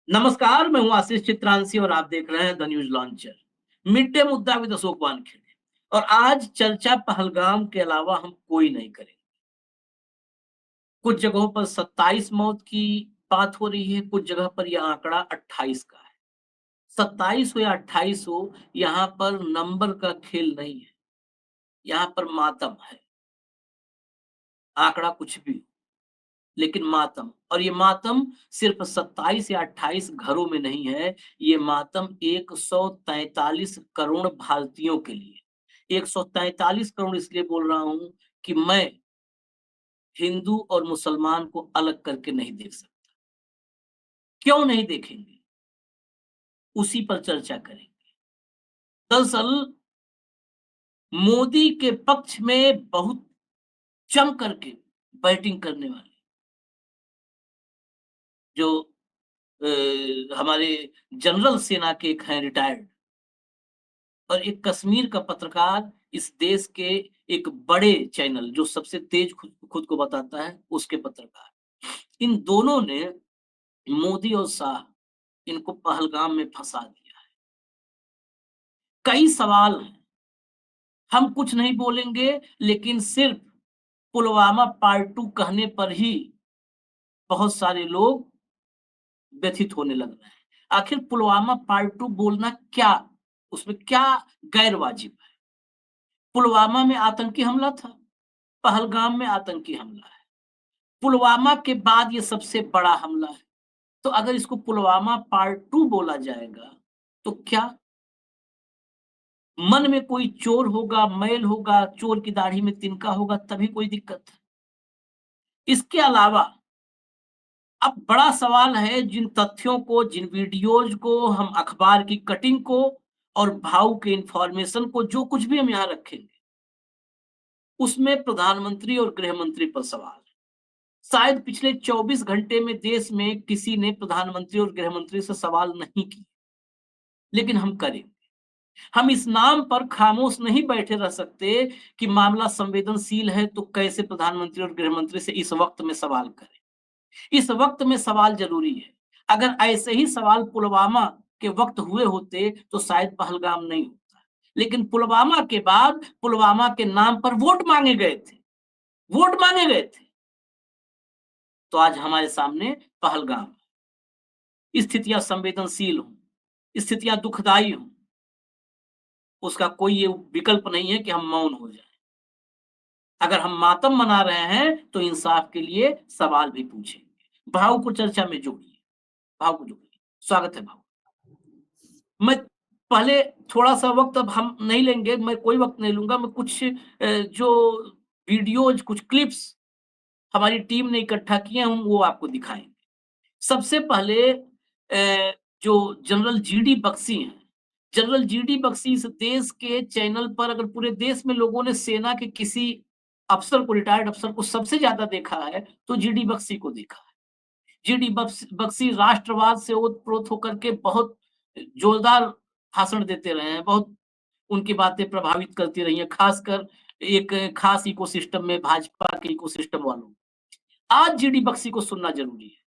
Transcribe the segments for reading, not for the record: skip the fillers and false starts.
नमस्कार, मैं हूँ आशीष चित्रांशी और आप देख रहे हैं the news launcher. Mid day मुद्दा विद अशोक वानखेड़े। और आज चर्चा पहलगाम के अलावा हम कोई नहीं करेंगे। कुछ जगहों पर 27 मौत की बात हो रही है, कुछ जगह पर यह आंकड़ा 28 का है। 27 हो या 28 हो, यहाँ पर नंबर का खेल नहीं है, यहाँ पर मातम है। आंकड़ा कुछ भी हो, लेकिन मातम, और ये मातम सिर्फ 27 या 28 घरों में नहीं है, ये मातम 143 करोड़ भारतीयों के लिए। 143 करोड़ इसलिए बोल रहा हूं कि मैं हिंदू और मुसलमान को अलग करके नहीं देख सकता। क्यों नहीं देखेंगे, उसी पर चर्चा करेंगे। दरअसल मोदी के पक्ष में बहुत जम करके बैटिंग करने वाले जो हमारे जनरल सेना के एक हैं रिटायर्ड, और एक कश्मीर का पत्रकार, इस देश के एक बड़े चैनल जो सबसे तेज खुद खुद को बताता है उसके पत्रकार, इन दोनों ने मोदी और शाह इनको पहलगाम में फंसा दिया है। कई सवाल हैं, हम कुछ नहीं बोलेंगे, लेकिन सिर्फ पुलवामा पार्ट 2 कहने पर ही बहुत सारे लोग व्यथित होने लग रहे हैं। आखिर पुलवामा पार्ट 2 बोलना क्या, उसमें क्या गैर वाजिब है? पुलवामा में आतंकी हमला था, पहलगाम में आतंकी हमला है, पुलवामा के बाद ये सबसे बड़ा हमला है। तो अगर इसको पुलवामा पार्ट 2 बोला जाएगा, तो क्या मन में कोई चोर होगा, मैल होगा, चोर की दाढ़ी में तिनका होगा, तभी कोई दिक्कत है? इसके अलावा अब बड़ा सवाल है, जिन तथ्यों को, जिन वीडियोज को, हम अखबार की कटिंग को और भाव के इंफॉर्मेशन को, जो कुछ भी हम यहाँ रखेंगे, उसमें प्रधानमंत्री और गृह मंत्री पर सवाल है। शायद पिछले 24 घंटे में देश में किसी ने प्रधानमंत्री और गृह मंत्री से सवाल नहीं किए, लेकिन हम करेंगे। हम इस नाम पर खामोश नहीं बैठे रह सकते कि मामला संवेदनशील है, तो कैसे प्रधानमंत्री और गृह मंत्री से इस वक्त में सवाल करें? इस वक्त में सवाल जरूरी है। अगर ऐसे ही सवाल पुलवामा के वक्त हुए होते तो शायद पहलगाम नहीं होता। लेकिन पुलवामा के बाद पुलवामा के नाम पर वोट मांगे गए थे, वोट मांगे गए थे, तो आज हमारे सामने पहलगाम। स्थितियां संवेदनशील हों, स्थितियां दुखदाई हों, उसका कोई ये विकल्प नहीं है कि हम मौन हो जाएं। अगर हम मातम मना रहे हैं तो इंसाफ के लिए सवाल भी पूछेंगे। भाव को चर्चा में जोड़िए, भाव को जोड़िए। स्वागत है भाव। मैं पहले थोड़ा-सा वक़्त अब हम नहीं लेंगे, मैं कोई वक़्त नहीं लूँगा। मैं कुछ जो वीडियोज़, कुछ क्लिप्स हमारी टीम ने इकट्ठा किए हैं, हम वो आपको दिखाएँगे। सबसे पहले जो जनरल जीडी बख्शी हैं, जनरल जीडी बख्शी इस देश के चैनल पर, अगर पूरे देश में लोगों ने सेना के किसी अफ़सर को, रिटायर्ड अफ़सर को सबसे ज़्यादा देखा है, तो जीडी बख्शी को देखा है। जीडी बख्शी राष्ट्रवाद से ओत-प्रोत होकर के बहुत जोरदार भाषण देते रहे हैं, बहुत उनकी बातें प्रभावित करती रही हैं, खासकर एक खास इकोसिस्टम में, भाजपा के इकोसिस्टम वालों। आज जीडी बख्शी को सुनना ज़रूरी है,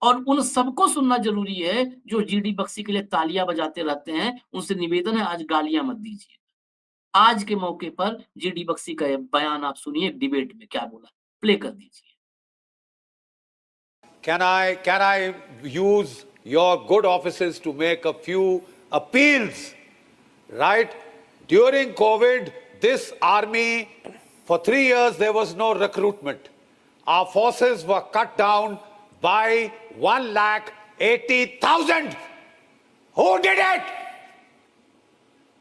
और उन सबको सुनना ज़रूरी है जो जीडी बख्शी के लिए तालियाँ बजाते रहते हैं। उनसे निवेदन है, आज गालियाँ मत दीजिए। आज के मौके पर जीडी बख्शी का ये बयान आप सुनिए, डिबेट में क्या बोला। प्ले कर दीजिए। Can I use your good offices to make a few appeals? Right? During COVID, this army, for 3 years, there was no recruitment. Our forces were cut down by 1,80,000. Who did it?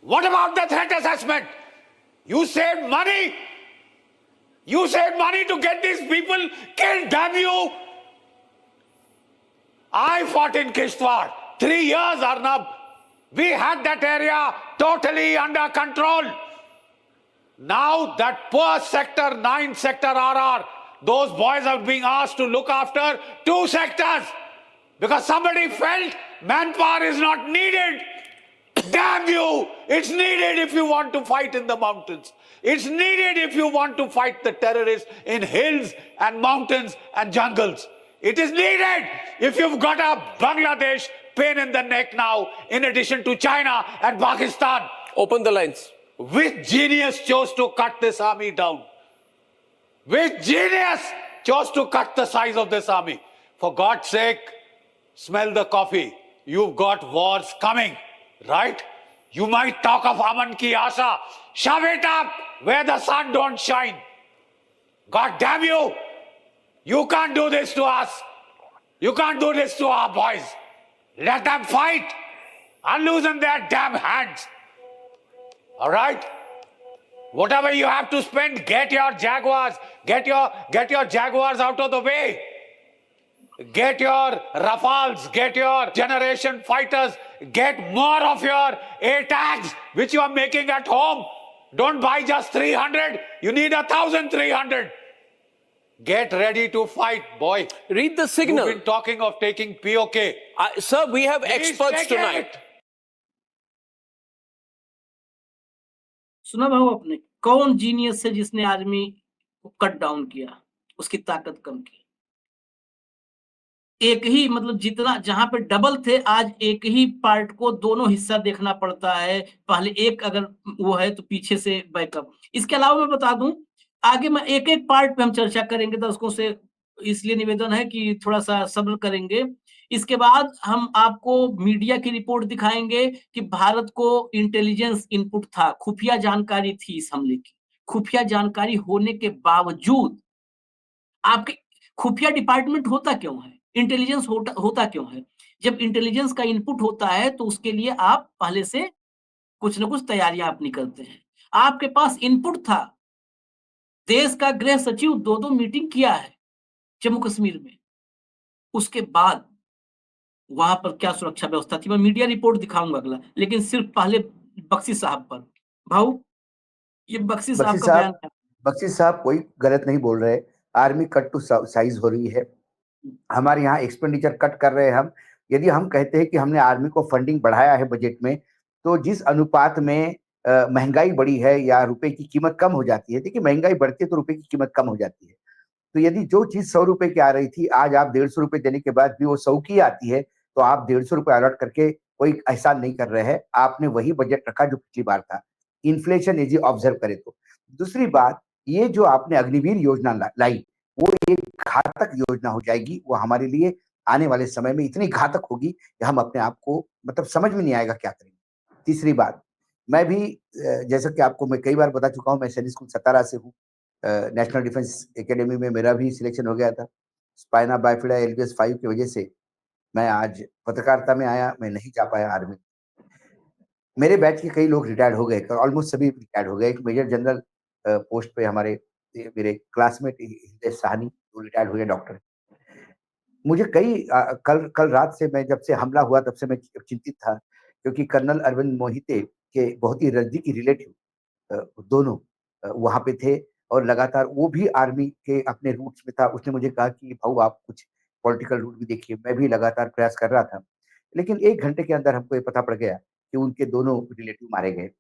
What about the threat assessment? You saved money. You saved money to get these people killed, damn you. I fought in Kishtwar. 3 years, Arnab. We had that area totally under control. Now that poor sector 9 sector RR, those boys are being asked to look after 2 sectors because somebody felt manpower is not needed. Damn you! It's needed if you want to fight in the mountains. It's needed if you want to fight the terrorists in hills and mountains and jungles. It is needed. If you've got a Bangladesh pain in the neck now, in addition to China and Pakistan. Open the lines. Which genius chose to cut this army down? Which genius chose to cut the size of this army? For God's sake, smell the coffee. You've got wars coming, right? You might talk of Aman ki Asha. Shove it up where the sun don't shine. God damn you. You can't do this to us. You can't do this to our boys. Let them fight. Unloosen their damn hands. All right? Whatever you have to spend, get your Jaguars. Get your Jaguars out of the way. Get your Rafales. Get your generation fighters. Get more of your ATAGs, which you are making at home. Don't buy just 300. You need 1,300. Get ready to fight, boy. Read the signal. You've been talking of taking POK. Sir, we have Please experts take tonight. it. सुना भाऊ आपने, कौन genius है जिसने army को cut down किया, उसकी ताकत कम की? एक ही मतलब जितना जहां पे डबल थे, आज एक ही पार्ट को दोनों हिस्सा देखना पड़ता है। पहले एक अगर वो है तो पीछे से बैकअप। इसके अलावा मैं बता दूं, आगे मैं एक एक पार्ट पे हम चर्चा करेंगे दर्शकों से, इसलिए निवेदन है कि थोड़ा सा सब्र करेंगे। इसके बाद हम आपको मीडिया की रिपोर्ट दिखाएंगे कि भारत को इंटेलिजेंस इनपुट था, खुफिया जानकारी थी इस हमले की। खुफिया जानकारी होने के बावजूद आपके खुफिया डिपार्टमेंट होता क्यों है? इंटेलिजेंस होता क्यों है? जब इंटेलिजेंस का इनपुट होता है तो उसके लिए आप पहले से कुछ ना कुछ तैयारियां अपनी करते हैं। आपके पास इनपुट था, देश का गृह सचिव 2-2 मीटिंग किया है जम्मू कश्मीर में, उसके बाद वहां पर क्या सुरक्षा व्यवस्था थी, मैं मीडिया रिपोर्ट दिखाऊंगा अगला, लेकिन सिर्फ पहले बख्शी साहब पर। भाऊ, ये बख्शी साहब का बयान क्या? बख्शी साहब कोई गलत नहीं बोल रहे। आर्मी कट टू साइज हो रही है, हमारे यहाँ एक्सपेंडिचर कट कर रहे हैं हम। यदि हम कहते हैं कि हमने आर्मी को फंडिंग बढ़ाया है बजट में, तो जिस अनुपात में महंगाई बढ़ी है या रुपए की कीमत कम हो जाती है, देखिए महंगाई बढ़ती है तो रुपए की कीमत कम हो जाती है। तो यदि जो चीज 100 रुपए की आ रही थी, आज आप 150 रुपए देने के बाद भी वो 100 की आती है, तो आप 150 रुपए अलॉट करके कोई एहसान नहीं कर रहे हैं। आपने वही बजट रखा जो पिछली बार था, इन्फ्लेशन यदि ऑब्जर्व करे तो। दूसरी बात, ये जो आपने अग्निवीर योजना लाई, वो एक घातक योजना हो जाएगी। वो हमारे लिए आने वाले समय में इतनी घातक होगी कि हम अपने आप को मतलब समझ में नहीं आएगा क्या करेंगे। तीसरी बात, मैं भी जैसा कि आपको मैं कई बार बता चुका हूं, मैं सैनिक स्कूल सतारा से हूँ। नेशनल डिफेंस एकेडमी में मेरा भी सिलेक्शन हो गया था। स्पाइना बाइफिडा LBS 5 की वजह से मैं आज पत्रकारिता में आया, मैं नहीं जा पाया आर्मी। मेरे बैच के कई लोग रिटायर्ड हो गए, ऑलमोस्ट सभी रिटायर्ड हो गए। एक मेजर जनरल पोस्ट पे हमारे मेरे क्लासमेट हितेश साहनी, वो रिटायर्ड हुए डॉक्टर। मुझे कल रात से, मैं जब से हमला हुआ तब से मैं चिंतित था, क्योंकि कर्नल अरविंद मोहिते के बहुत ही नजदीकी रिलेटिव दोनों वहां पे थे, और लगातार वो भी आर्मी के अपने रूट्स में था। उसने मुझे कहा कि भाऊ आप कुछ पॉलिटिकल रूट भी देखिए। मैं भी लगातार प्रयास कर रहा था, लेकिन 1 घंटे के अंदर हमको ये पता पड़ गया कि उनके दोनों रिलेटिव मारे गए।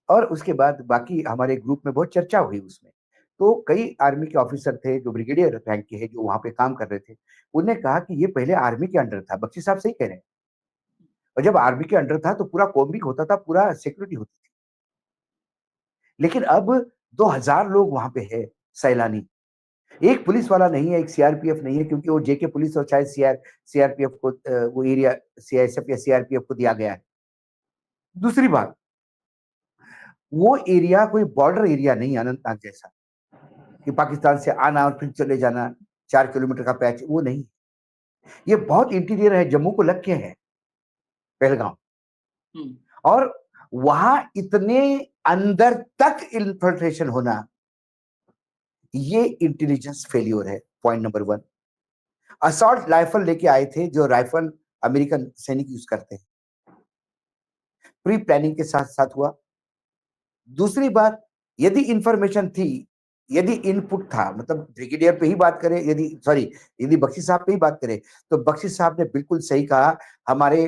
और उसके बाद बाकी हमारे ग्रुप में बहुत चर्चा हुई उसमें। तो कई आर्मी के ऑफिसर थे जो ब्रिगेडियर रैंक के हैं, जो वहां पे काम कर रहे थे। उन्होंने कहा कि ये पहले आर्मी के अंडर था। बख्शी साहब सही कह रहे हैं। और जब आर्मी के अंडर था तो पूरा कोम्बिंग होता था, पूरा सिक्योरिटी होती थी। लेकिन अब 2000 लोग वहां पे है सैलानी। एक पुलिस वाला नहीं है, एक सीआरपीएफ नहीं है, क्योंकि वो जेके पुलिस और शायद सीआरपीएफ को वो एरिया सीआईएसएफ या सीआरपीएफ को दिया गया है। दूसरी बात, वो एरिया कोई बॉर्डर एरिया नहीं अनंतनाग जैसा कि पाकिस्तान से आना और फिर चले जाना, 4 किलोमीटर का पैच, वो नहीं। ये बहुत इंटीरियर है, जम्मू को लग के है पहलगाम। और वहां इतने अंदर तक इन्फिल्ट्रेशन होना, ये इंटेलिजेंस फेल्योर है। Point number 1। असॉल्ट राइफल लेके आए थे, जो राइफल अमेरिकन सैनिक यूज करते हैं। प्री प्लानिंग के साथ साथ हुआ। दूसरी बात, यदि इंफॉर्मेशन थी, यदि इनपुट था, मतलब ब्रिगेडियर पे ही बात करें, यदि बख्शी साहब पे ही बात करें, तो बख्शी साहब ने बिल्कुल सही कहा। हमारे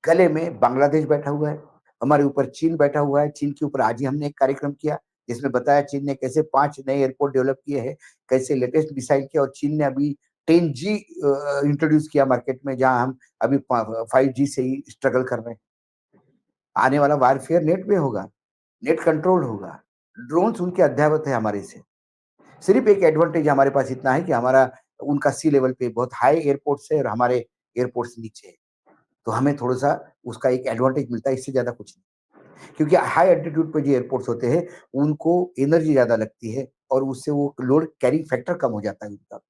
गले में बांग्लादेश बैठा हुआ है, हमारे ऊपर चीन बैठा हुआ है। चीन के ऊपर आज ही हमने एक कार्यक्रम किया जिसमें बताया चीन ने कैसे 5 नए एयरपोर्ट डेवलप किए हैं, कैसे लेटेस्ट मिसाइल किया, और चीन ने अभी 10G इंट्रोड्यूस किया मार्केट में, जहां हम अभी 5G से ही स्ट्रगल कर रहे हैं। आने वाला वारफेयर नेट पे होगा, नेट कंट्रोल होगा, ड्रोन्स उनके अध्यावत है हमारे से। सिर्फ एक एडवांटेज हमारे पास इतना है कि हमारा उनका सी लेवल पे बहुत हाई एयरपोर्ट्स है और हमारे एयरपोर्ट्स नीचे है, तो हमें थोड़ा सा उसका एक एडवांटेज मिलता है, इससे ज्यादा कुछ नहीं। क्योंकि हाई एल्टीट्यूड पे जो एयरपोर्ट्स होते हैं उनको एनर्जी ज्यादा लगती है और उससे वो लोड कैरिंग फैक्टर कम हो जाता है उनका,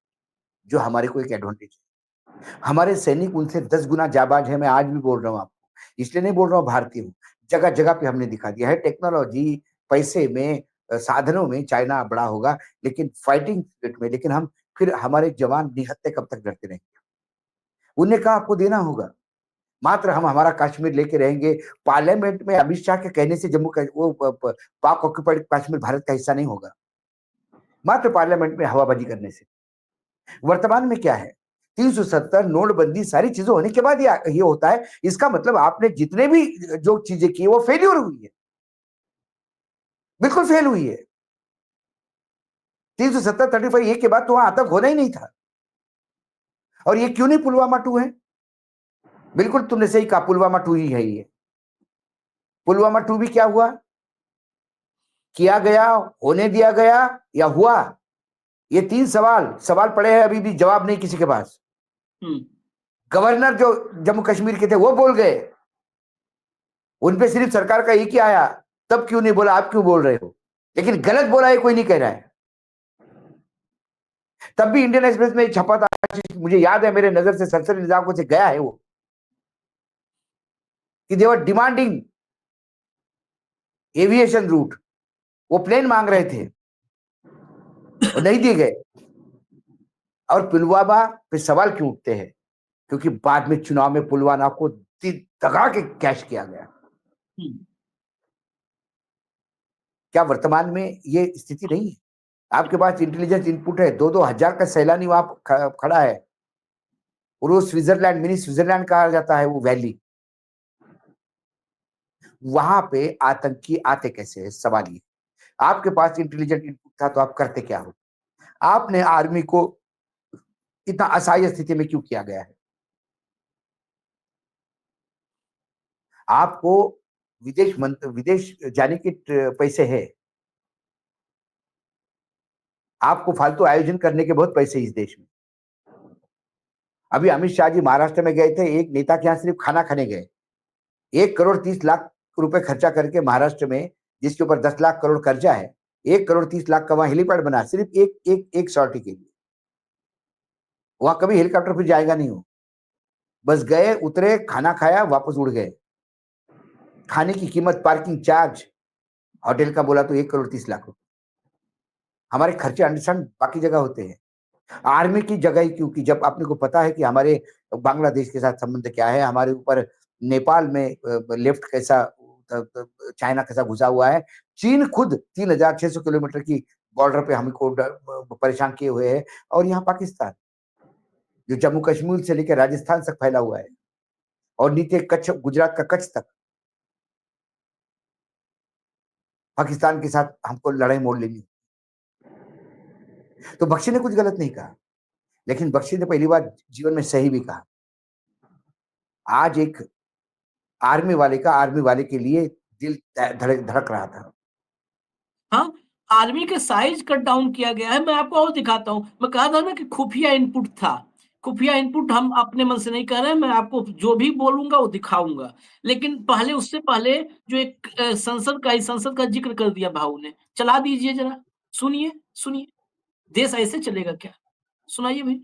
जो हमारे को एक एडवांटेज है। हमारे सैनिक उनसे 10 गुना जाबाज है, मैं आज भी बोल रहा हूँ आपको, इसलिए नहीं बोल रहा हूँ भारतीय हूँ, जगह जगह पे हमने दिखा दिया है। टेक्नोलॉजी, पैसे में, साधनों में चाइना बड़ा होगा, लेकिन फाइटिंग स्पिरिट में, लेकिन हम फिर हमारे जवान निहत्थे कब तक डरते रहेंगे? उन्हें कहा आपको देना होगा, मात्र हम हमारा कश्मीर लेके रहेंगे। पार्लियामेंट में अमित शाह के कहने से पाक ऑक्युपाइड कश्मीर भारत का हिस्सा नहीं होगा, मात्र पार्लियामेंट में हवाबाजी करने से। वर्तमान में क्या है, 370 नोटबंदी सारी चीजें होने के बाद ये होता है। इसका मतलब आपने जितने भी जो चीजें की वो फेल्यूर हुई है, बिल्कुल फेल हुई है। 370 35 ये के बाद तो वहां आतंक होना ही नहीं था। और ये क्यों नहीं पुलवामा 2 है? बिल्कुल तुमने सही कहा, पुलवामा 2 ही है ये। पुलवामा 2 भी क्या हुआ, किया गया, होने दिया गया या हुआ? ये 3 सवाल पड़े हैं, अभी भी जवाब नहीं किसी के पास। गवर्नर जो जम्मू कश्मीर के थे वो बोल गए, उनपे सिर्फ सरकार का एक ही आया, तब क्यों नहीं बोला, आप क्यों बोल रहे हो? लेकिन गलत बोला है कोई नहीं कह रहा है। तब भी इंडियन एक्सप्रेस में छपा था, मुझे याद है, मेरे नजर से सरसरी निजाम से गया है वो, कि दे वर डिमांडिंग एविएशन रूट, वो प्लेन मांग रहे थे और नहीं दिए गए। और पुलवामा पे सवाल क्यों उठते हैं? क्योंकि बाद में चुनाव में पुलवामा को दगा के कैश किया गया। क्या वर्तमान में ये स्थिति नहीं है? आपके पास इंटेलिजेंस इनपुट है, 2-2 हजार का सैलानी वहां खड़ा है, और वो स्विट्जरलैंड, मिनी स्विट्जरलैंड कहा जाता है वो वैली, वहां पे आतंकी आते कैसे है? सवाल ये। आपके पास इंटेलिजेंट इनपुट था तो आप करते क्या हो? आपने आर्मी को इतना असहाय स्थिति में क्यों किया गया है? आपको विदेश जाने के पैसे है, आपको फालतू आयोजन करने के बहुत पैसे इस देश में। अभी अमित शाह जी महाराष्ट्र में गए थे, एक नेता के यहाँ सिर्फ खाना खाने गए, 1 करोड़ 30 लाख रुपए खर्चा करके महाराष्ट्र में, जिसके ऊपर 10 लाख करोड़ कर्जा है, 1 करोड़ 30 लाख का वहां हेलीपैड बना, सिर्फ एक सॉर्टी के लिए। वहां कभी हेलीकॉप्टर फिर जाएगा नहीं हो, बस गए, उतरे, खाना खाया, वापस उड़ गए। खाने की कीमत, पार्किंग चार्ज, होटल का बोला तो 1 करोड़ 30 लाख रुपए। हमारे खर्चे अंडरस्टैंड बाकी जगह होते हैं, आर्मी की जगह ही क्योंकि जब अपने को पता है कि हमारे बांग्लादेश के साथ संबंध क्या है, हमारे ऊपर नेपाल में लेफ्ट कैसा, चाइना कैसा घुसा हुआ है, चीन खुद 3600 किलोमीटर की बॉर्डर पे हमको परेशान किए हुए है, और यहाँ पाकिस्तान जो जम्मू कश्मीर से लेकर राजस्थान तक फैला हुआ है, और नीचे कच्छ, गुजरात का कच्छ तक। पाकिस्तान के साथ हमको लड़ाई मोड़ लेनी। तो बख्शी ने कुछ गलत नहीं कहा, लेकिन बख्शी ने पहली बार जीवन में सही भी कहा। आज एक आर्मी वाले के लिए दिल धड़क रहा था। हाँ, आर्मी के साइज कट डाउन किया गया है। मैं आपको और दिखाता हूँ, मैं कहा था ना कि खुफिया इनपुट था। खुफिया इनपुट हम अपने मन से नहीं कर रहे हैं, मैं आपको जो भी बोलूंगा वो दिखाऊंगा। लेकिन पहले, उससे पहले जो एक संसद का जिक्र कर दिया भाऊ ने, चला दीजिए जरा, सुनिए। देश ऐसे चलेगा क्या? सुनाइए भाई।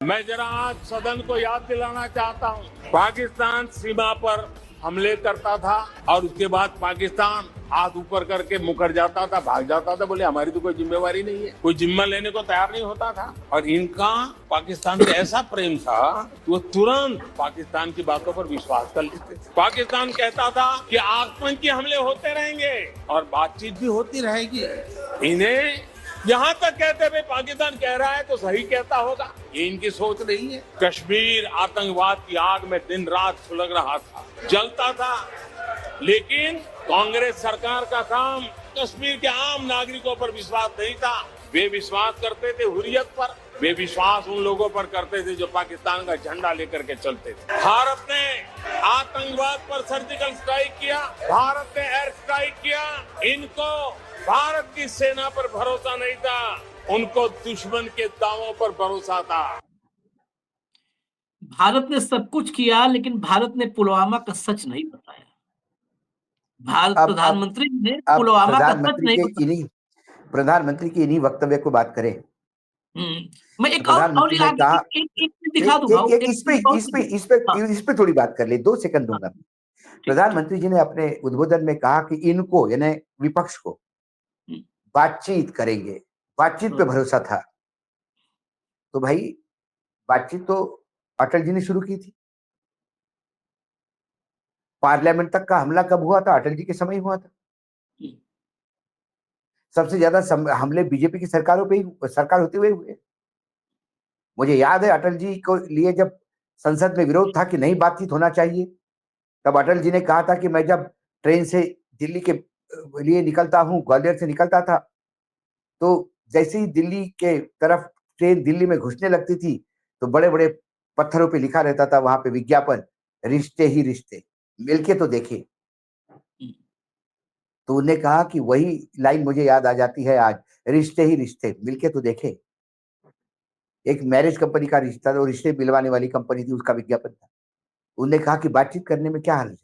मैं जरा आज सदन को याद दिलाना चाहता हूं, पाकिस्तान सीमा पर हमले करता था और उसके बाद पाकिस्तान हाथ ऊपर करके मुकर जाता था, भाग जाता था, बोले हमारी तो कोई जिम्मेवारी नहीं है, कोई जिम्मा लेने को तैयार नहीं होता था। और इनका पाकिस्तान से ऐसा प्रेम था वो तुरंत पाकिस्तान की बातों पर विश्वास कर लेते थे। पाकिस्तान कहता था कि आतंकी हमले होते रहेंगे और बातचीत भी होती रहेगी। इन्हें यहाँ तक कहते थे पाकिस्तान कह रहा है तो सही कहता होगा, ये इनकी सोच नहीं है। कश्मीर आतंकवाद की आग में दिन रात सुलग रहा था, जलता था, लेकिन कांग्रेस सरकार का काम कश्मीर के आम नागरिकों पर विश्वास नहीं था। वे विश्वास करते थे हुर्रियत पर, वे विश्वास उन लोगों पर करते थे जो पाकिस्तान का झंडा लेकर के चलते थे। भारत ने आतंकवाद पर सर्जिकल स्ट्राइक किया, भारत ने एयर स्ट्राइक किया। इनको भारत की सेना पर भरोसा नहीं था, उनको दुश्मन के दावों पर भरोसा था। भारत ने सब कुछ किया, लेकिन भारत ने पुलवामा का सच नहीं बताया। भारत अब प्रधानमंत्री ने अब पुलवामा का सच नहीं बताया। प्रधानमंत्री के इन्हीं वक्तव्य को बात करें। मैं एक और प्रधानमंत्री ने आगे कहा, एक दिखा दूं भाऊ, एक इस पे थोड़ी बात कर ले, 2 सेकंड दूंगा। प्रधानमंत्री जी ने अपने उद्बोधन में कहा कि इनको यानी विपक्ष को बातचीत करेंगे, बातचीत पे भरोसा था। तो भाई बातचीत तो अटल जी ने शुरू की थी। पार्लियामेंट तक का हमला कब हुआ था? अटल जी के समय हुआ था। सबसे ज्यादा हमले बीजेपी की सरकारों पे ही, सरकार होते हुए हुए। मुझे याद है अटल जी को लिए जब संसद में विरोध था कि नहीं बातचीत होना चाहिए, तब अटल जी ने कहा था कि मैं जब ट्रेन से दिल्ली के लिए निकलता हूं, ग्वालियर से निकलता था, तो जैसे ही दिल्ली के तरफ ट्रेन दिल्ली में घुसने लगती थी, तो बड़े बड़े पत्थरों पे लिखा रहता था वहां पे विज्ञापन, रिश्ते ही रिश्ते, मिलके तो देखे। तो उन्हें कहा कि वही लाइन मुझे याद आ जाती है आज, रिश्ते ही रिश्ते, मिलके तो देखे। एक मैरिज कंपनी का रिश्ता, तो रिश्ते मिलवाने वाली कंपनी थी, उसका विज्ञापन था। उन्होंने कहा कि बातचीत करने में क्या हर्ज है,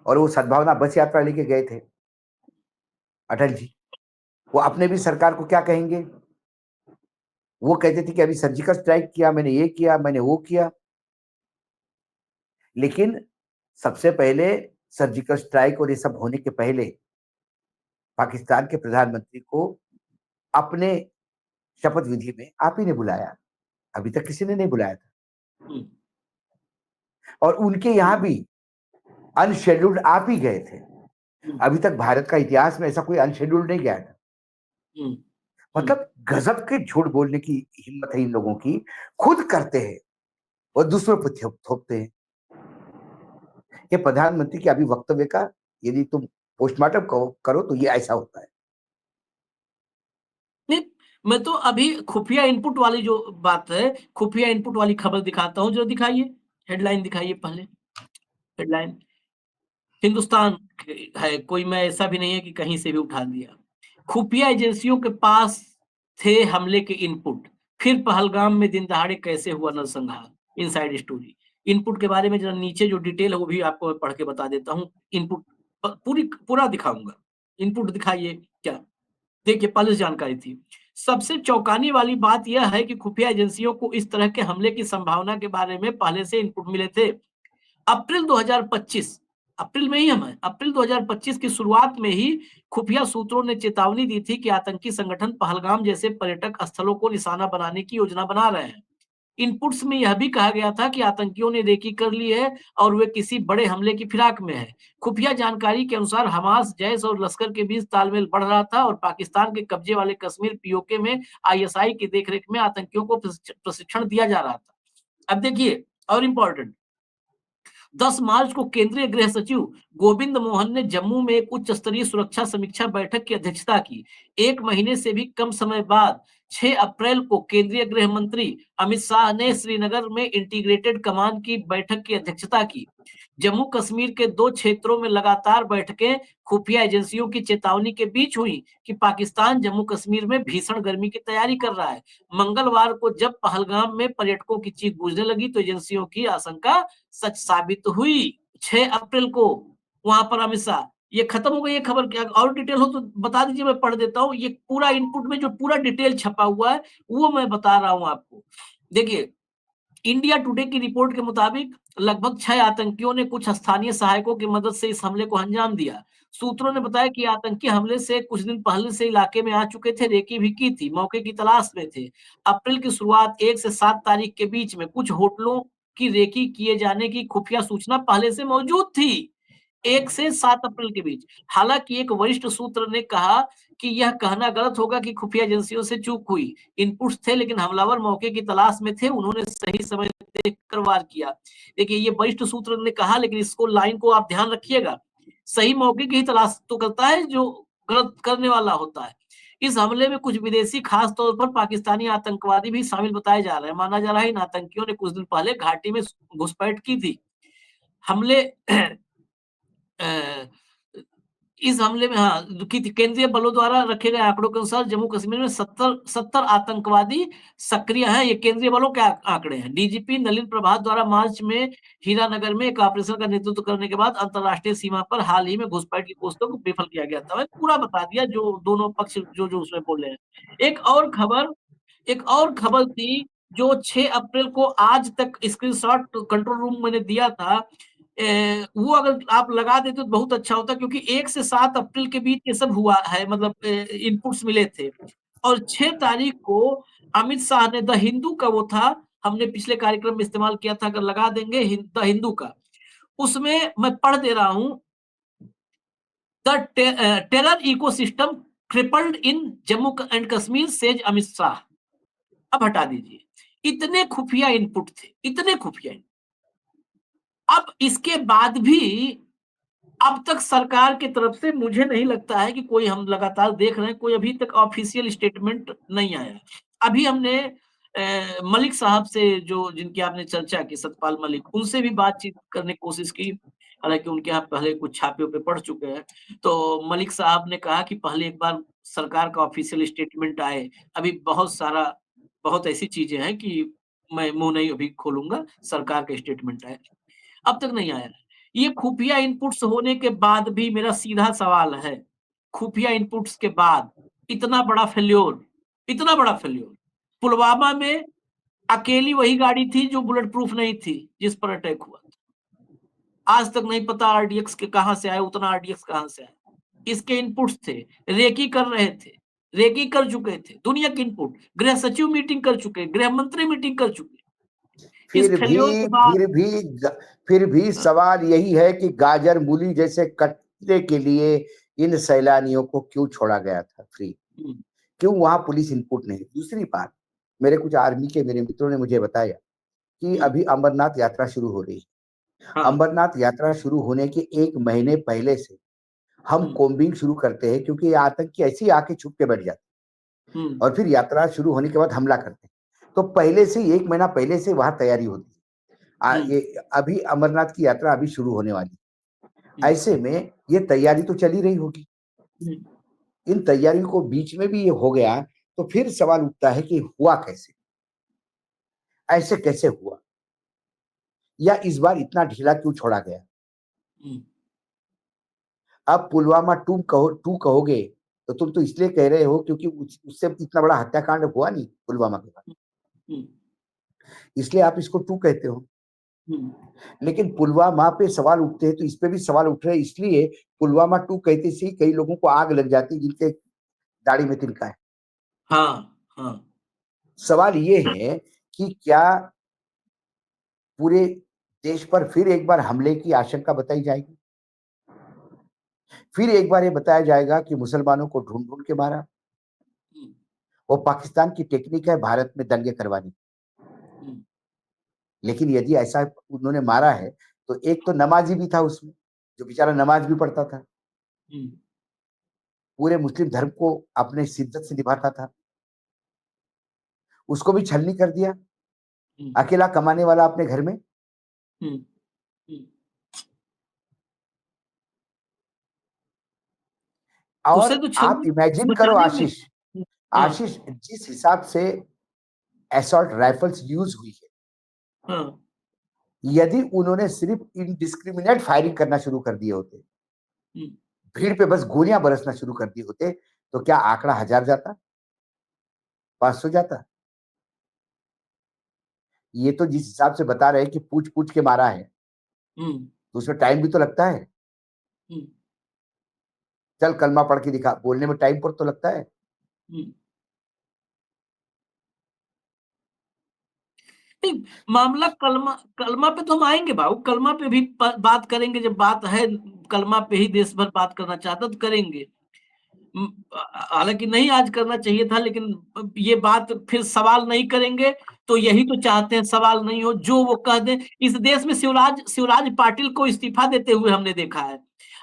और वो सद्भावना बस यात्रा लेके गए थे अटल जी। वो अपने भी सरकार को क्या कहेंगे? वो कहते थे कि अभी सर्जिकल स्ट्राइक किया, मैंने ये किया, मैंने वो किया। लेकिन सबसे पहले सर्जिकल स्ट्राइक और ये सब होने के पहले पाकिस्तान के प्रधानमंत्री को अपने शपथ विधि में आप ही ने बुलाया, अभी तक किसी ने नहीं बुलाया था। और उनके यहाँ भी अनशेड्यूल्ड आप ही गए थे। अभी तक भारत का इतिहास में ऐसा कोई अनशेड्यूल्ड नहीं गया था। मतलब गजब के झूठ बोलने की हिम्मत है इन लोगों की, खुद करते हैं और दूसरों पर थोपते हैं। कि प्रधानमंत्री के अभी वक्तव्य का यदि तुम पोस्टमार्टम करो तो ये ऐसा होता है। नहीं, मैं तो अभी खुफिया इनपुट वाली जो बात है, खुफिया इनपुट वाली खबर दिखाता हूं, जो दिखाइए, हेडलाइन दिखाइए पहले। हेडलाइन हिंदुस्तान है, कोई मैं ऐसा भी नहीं है कि कहीं से भी उठा दिया। खुफिया एजेंसियों के पास थे हमले के इनपुट, फिर पहलगाम में दिन दहाड़े कैसे हुआ नरसंहार, इनसाइड स्टोरी। इनपुट के बारे में जरा नीचे जो डिटेल है वो भी आपको मैं पढ़ के बता देता हूँ। इनपुट पूरा दिखाऊंगा। इनपुट दिखाइए क्या, देखिए पहले जानकारी थी। सबसे चौंकाने वाली बात यह है कि खुफिया एजेंसियों को इस तरह के हमले की संभावना के बारे में पहले से इनपुट मिले थे। अप्रैल 2025, अप्रैल में ही हम हैं, अप्रैल 2025 की शुरुआत में ही खुफिया सूत्रों ने चेतावनी दी थी कि आतंकी संगठन पहलगाम जैसे पर्यटक स्थलों को निशाना बनाने की योजना बना रहे हैं। इनपुट्स में यह भी कहा गया था कि आतंकियों ने रेकी कर ली है और वे किसी बड़े हमले की फिराक में है। खुफिया जानकारी के अनुसार हमास, जैश और लश्कर के बीच तालमेल बढ़ रहा था और पाकिस्तान के कब्जे वाले कश्मीर पीओके में आईएसआई की देखरेख में आतंकियों को प्रशिक्षण दिया जा रहा था। अब देखिए और इम्पोर्टेंट, 10 मार्च को केंद्रीय गृह सचिव गोविंद मोहन ने जम्मू में एक उच्च स्तरीय सुरक्षा समीक्षा बैठक की अध्यक्षता की। 1 महीने से भी कम समय बाद 6 अप्रैल को केंद्रीय गृह मंत्री अमित शाह ने श्रीनगर में इंटीग्रेटेड कमांड की बैठक की अध्यक्षता की। जम्मू कश्मीर के 2 क्षेत्रों में लगातार बैठकें खुफिया एजेंसियों की चेतावनी के बीच हुई कि पाकिस्तान जम्मू कश्मीर में भीषण गर्मी की तैयारी कर रहा है। मंगलवार को जब पहलगाम में पर्यटकों की चीख गूंजने लगी तो एजेंसियों की आशंका सच साबित हुई। 6 अप्रैल को वहां पर अमित शाह, ये खत्म हो गई ये खबर, क्या और डिटेल हो तो बता दीजिए, मैं पढ़ देता हूँ। ये पूरा इनपुट में जो पूरा डिटेल छपा हुआ है वो मैं बता रहा हूं आपको। देखिए, इंडिया टुडे की रिपोर्ट के मुताबिक लगभग 6 आतंकियों ने कुछ स्थानीय सहायकों की मदद से इस हमले को अंजाम दिया। सूत्रों ने बताया कि आतंकी हमले से कुछ दिन पहले से इलाके में आ चुके थे, रेकी भी की थी, मौके की तलाश में थे। अप्रैल की शुरुआत 1 से 7 तारीख के बीच में कुछ होटलों की रेकी किए जाने की खुफिया सूचना पहले से मौजूद थी। 1 से 7 अप्रैल के बीच। हालांकि एक वरिष्ठ सूत्र ने कहा कि यह कहना गलत होगा कि खुफिया एजेंसियों से चूक हुई। इनपुट्स थे लेकिन हमलावर मौके की तलाश में थे, उन्होंने सही समय देखकर वार किया। देखिए, ये वरिष्ठ सूत्र ने कहा, लेकिन इसको लाइन को आप ध्यान रखिएगा। सही मौके की ही तलाश तो करता है जो गलत करने वाला होता है। इस हमले में कुछ विदेशी, खास तौर पर पाकिस्तानी आतंकवादी भी शामिल बताए जा रहे हैं। माना जा रहा है इन आतंकियों ने कुछ दिन पहले घाटी में घुसपैठ की थी। हमले अ, इस हमले में की थी। केंद्रीय बलों द्वारा रखे गए आंकड़ों के अनुसार जम्मू कश्मीर में 70 आतंकवादी सक्रिय हैं। ये केंद्रीय बलों के आंकड़े हैं। डीजीपी नलिन प्रभात द्वारा मार्च में हीरानगर में एक ऑपरेशन का नेतृत्व करने के बाद अंतर्राष्ट्रीय सीमा पर हाल ही में घुसपैठ की कोशिशों को विफल किया गया था। मैंने पूरा बता दिया जो दोनों पक्ष जो उसमें बोले हैं। एक और खबर थी जो 6 अप्रैल को आज तक स्क्रीनशॉट कंट्रोल रूम मैंने दिया था। वो अगर आप लगा देते तो बहुत अच्छा होता, क्योंकि 1 से 7 अप्रैल के बीच ये सब हुआ है, मतलब इनपुट्स मिले थे। और 6 तारीख को अमित शाह ने द हिंदू का वो था, हमने पिछले कार्यक्रम में इस्तेमाल किया था, अगर लगा देंगे द हिंदू का, उसमें मैं पढ़ दे रहा हूं। The terror ecosystem crippled in Jammu and Kashmir says Amit Shah. अब हटा दीजिए, इतने खुफिया इनपुट थे, इतने खुफिया। अब इसके बाद भी अब तक सरकार की तरफ से मुझे नहीं लगता है कि कोई, हम लगातार देख रहे हैं, कोई अभी तक ऑफिशियल स्टेटमेंट नहीं आया। अभी हमने मलिक साहब से, जो जिनकी आपने चर्चा की, सतपाल मलिक, उनसे भी बातचीत करने की कोशिश की। हालांकि उनके यहाँ पहले कुछ छापे पे पड़ चुके हैं। तो मलिक साहब ने कहा कि पहले एक बार सरकार का ऑफिशियल स्टेटमेंट आए। अभी बहुत ऐसी चीजें हैं कि मैं मुंह नहीं अभी खोलूंगा, सरकार का स्टेटमेंट आए। अब तक नहीं आया। ये खुफिया इनपुट्स होने के बाद भी मेरा सीधा सवाल है, खुफिया इनपुट्स के बाद इतना बड़ा फेल्योर। पुलवामा में अकेली वही गाड़ी थी जो बुलेट प्रूफ नहीं थी, जिस पर अटैक हुआ। आज तक नहीं पता आरडीएक्स के कहां से आए, उतना आरडीएक्स कहां से आए। इसके इनपुट्स थे, रेकी कर रहे थे, रेकी कर चुके थे, दुनिया के इनपुट, गृह सचिव मीटिंग कर चुके, गृह मंत्री मीटिंग कर चुके। इस फेल्योर के बाद फिर भी सवाल यही है कि गाजर मूली जैसे कटने के लिए इन सैलानियों को क्यों छोड़ा गया था फ्री? क्यों वहां पुलिस इनपुट नहीं? दूसरी बात, मेरे कुछ आर्मी के मेरे मित्रों ने मुझे बताया कि अभी अमरनाथ यात्रा शुरू हो रही है। अमरनाथ यात्रा शुरू होने के 1 महीने पहले से हम कोम्बिंग शुरू करते हैं, क्योंकि ये आतंकी ऐसे ही आके छुप के बैठ जाते हैं और फिर यात्रा शुरू होने के बाद हमला करते हैं। तो पहले से 1 महीना पहले से वहां तैयारी होती है। ये अभी अमरनाथ की यात्रा अभी शुरू होने वाली, ऐसे में ये तैयारी तो चली रही होगी। इन तैयारियों को बीच में भी ये हो गया, तो फिर सवाल उठता है कि हुआ कैसे, ऐसे कैसे हुआ, या इस बार इतना ढीला क्यों छोड़ा गया? अब पुलवामा 2 कहोगे तो तुम तो इसलिए कह रहे हो क्योंकि उससे इतना बड़ा हत्याकांड हुआ नहीं पुलवामा के बाद, इसलिए आप इसको 2 कहते हो। लेकिन पुलवामा पे सवाल उठते हैं तो इस पे भी सवाल उठ रहे हैं, इसलिए पुलवामा 2 कहते से ही कई लोगों को आग लग जाती है जिनके दाढ़ी में तिनका है। हाँ। सवाल ये है कि क्या पूरे देश पर फिर एक बार हमले की आशंका बताई जाएगी? फिर एक बार ये बताया जाएगा कि मुसलमानों को ढूंढ ढूंढ के मारा? वो पाकिस्तान की टेक्निक है भारत में दंगे करवाने। लेकिन यदि ऐसा उन्होंने मारा है तो एक तो नमाजी भी था उसमें, जो बेचारा नमाज भी पढ़ता था, पूरे मुस्लिम धर्म को अपने शिद्दत से निभाता था, उसको भी छलनी कर दिया, अकेला कमाने वाला अपने घर में। और आप इमेजिन करो आशीष, जिस हिसाब से असॉल्ट राइफल्स यूज हुई है, यदि उन्होंने सिर्फ इनडिस्क्रिमिनेट फायरिंग करना शुरू कर दिए होते, भीड़ पे बस गोलियां बरसना शुरू कर दिए होते, तो क्या आंकड़ा 1000 जाता, 500 जाता? ये तो जिस हिसाब से बता रहे हैं कि पूछ पूछ के मारा है, तो उसमें टाइम भी तो लगता है। चल कलमा पढ़ के दिखा, बोलने में टाइम पर तो लगता है। मामला कलमा पे तो हम आएंगे बाबू, कलमा पे भी बात करेंगे, जब बात है कलमा पे ही देश भर बात करना चाहता तो करेंगे। हालांकि नहीं आज करना चाहिए था, लेकिन ये बात फिर सवाल नहीं करेंगे तो यही तो चाहते हैं सवाल नहीं हो, जो वो कह दें। इस देश में शिवराज पाटिल को इस्तीफा देते हुए हमने देखा है,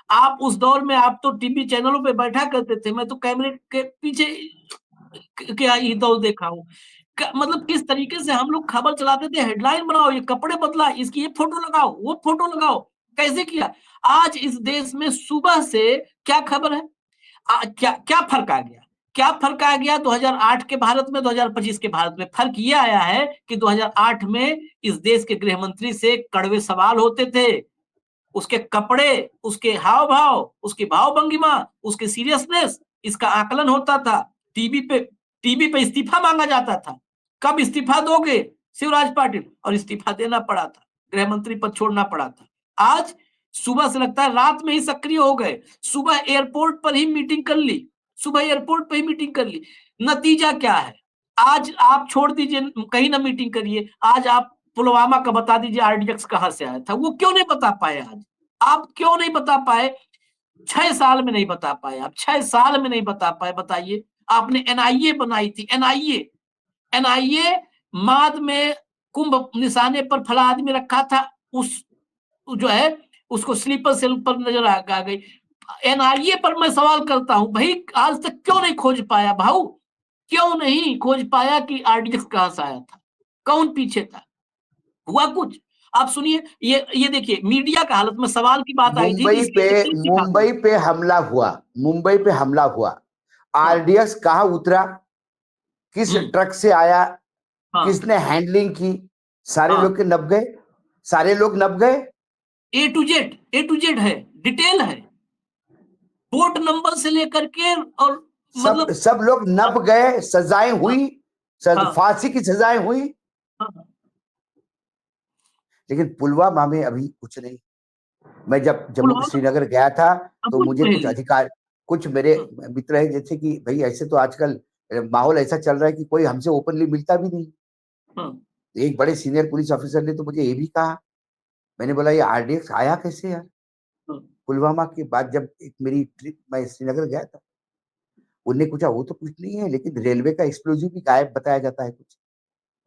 आप उस दौर में आप तो टीवी चैनलों पे बैठा करते थे, मैं तो कैमरे के पीछे क्या ही दौर देखा हूँ। मतलब किस तरीके से हम लोग खबर चलाते थे, हेडलाइन बनाओ, ये कपड़े बदला, इसकी ये फोटो लगाओ, वो फोटो लगाओ, कैसे किया। आज इस देश में सुबह से क्या खबर है, क्या क्या फर्क आ गया, क्या फर्क आ गया 2008 के भारत में, 2025 के भारत में। फर्क ये आया है कि 2008 में इस देश के गृह मंत्री से कड़वे सवाल होते थे, उसके कपड़े, उसके हाव भाव, उसकी भाव भंगिमा, उसके सीरियसनेस, इसका आकलन होता था। टीवी पे इस्तीफा मांगा जाता था, कब इस्तीफा दोगे शिवराज पाटिल, और इस्तीफा देना पड़ा था, गृह मंत्री पद छोड़ना पड़ा था। आज सुबह से लगता है रात में ही सक्रिय हो गए, सुबह एयरपोर्ट पर ही मीटिंग कर ली, सुबह एयरपोर्ट पर ही मीटिंग कर ली। नतीजा क्या है, आज आप छोड़ दीजिए, कहीं ना मीटिंग करिए, आज आप पुलवामा का बता दीजिए आरडीएक्स कहां से आया था, वो क्यों नहीं बता पाए। आज आप क्यों नहीं बता पाए, 6 साल में नहीं बता पाए, आप 6 साल में नहीं बता पाए। बताइए, आपने एनआईए बनाई थी, एनआईए माद में कुंभ निशाने पर फला आदमी रखा था, उस जो है उसको स्लीपर सेल पर नजर आ गई। एनआईए पर मैं सवाल करता हूं, भाई आज तक क्यों नहीं खोज पाया भाऊ, क्यों नहीं खोज पाया कि आरडीएक्स कहां से आया था, कौन पीछे था, हुआ कुछ। आप सुनिए, ये देखिए मीडिया का हालत में सवाल की बात आई थी, मुंबई पे हमला हुआ, मुंबई पे हमला हुआ, आरडीएक्स कहाँ उतरा, किस ट्रक से आया, किसने हैंडलिंग की, सारे लोग के नप गए, सारे लोग नप गए। ए टू जेड है, डिटेल है, बोट नंबर से लेकर के, और मतलब सब लोग नप गए, सजाएं हुई, फांसी की सजाएं हुई। लेकिन पुलवामा में अभी कुछ नहीं। मैं जब जम्मू श्रीनगर गया था तो मुझे कुछ अधिकार, कुछ मेरे मित्र हैं जैसे कि भाई ऐसे तो आजकल माहौल ऐसा चल रहा है कि कोई हमसे ओपनली मिलता भी नहीं। एक बड़े सीनियर पुलिस ऑफिसर ने तो मुझे ये भी कहा, मैंने बोला ये आरडीएक्स आया कैसे यार। पुलवामा के बाद जब एक मेरी ट्रिप, मैं श्रीनगर गया था, उनने पूछा वो तो कुछ नहीं है, लेकिन रेलवे का एक्सप्लोजिव भी गायब बताया जाता है कुछ,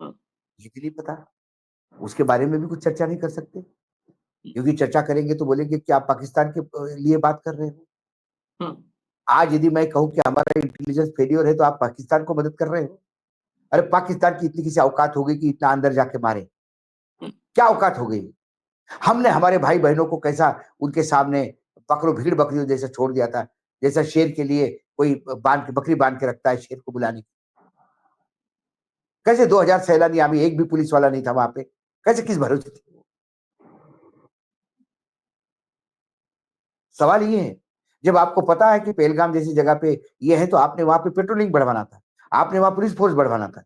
ये भी नहीं पता, उसके बारे में भी कुछ चर्चा नहीं कर सकते, क्योंकि चर्चा करेंगे तो बोलेंगे कि आप पाकिस्तान के लिए बात कर रहे हो। आज यदि मैं कहूं कि हमारा इंटेलिजेंस फेलियर है तो आप पाकिस्तान को मदद कर रहे हो। अरे पाकिस्तान की इतनी किसी औकात हो गई कि इतना अंदर जाके मारे, क्या औकात हो गई। हमने हमारे भाई बहनों को कैसा उनके सामने पकड़ो भीड़ बकरियों जैसा छोड़ दिया था, जैसा शेर के लिए कोई बकरी बांध के रखता है शेर को बुलाने की। कैसे 2000 सैलानी आमी, एक भी पुलिस वाला नहीं था वहां पे, कैसे, किस भरोसे थे। सवाल ये है, जब आपको पता है कि पहलगाम जैसी जगह पे ये है तो आपने वहां पे पेट्रोलिंग बढ़वाना था, आपने वहां पुलिस फोर्स बढ़वाना था,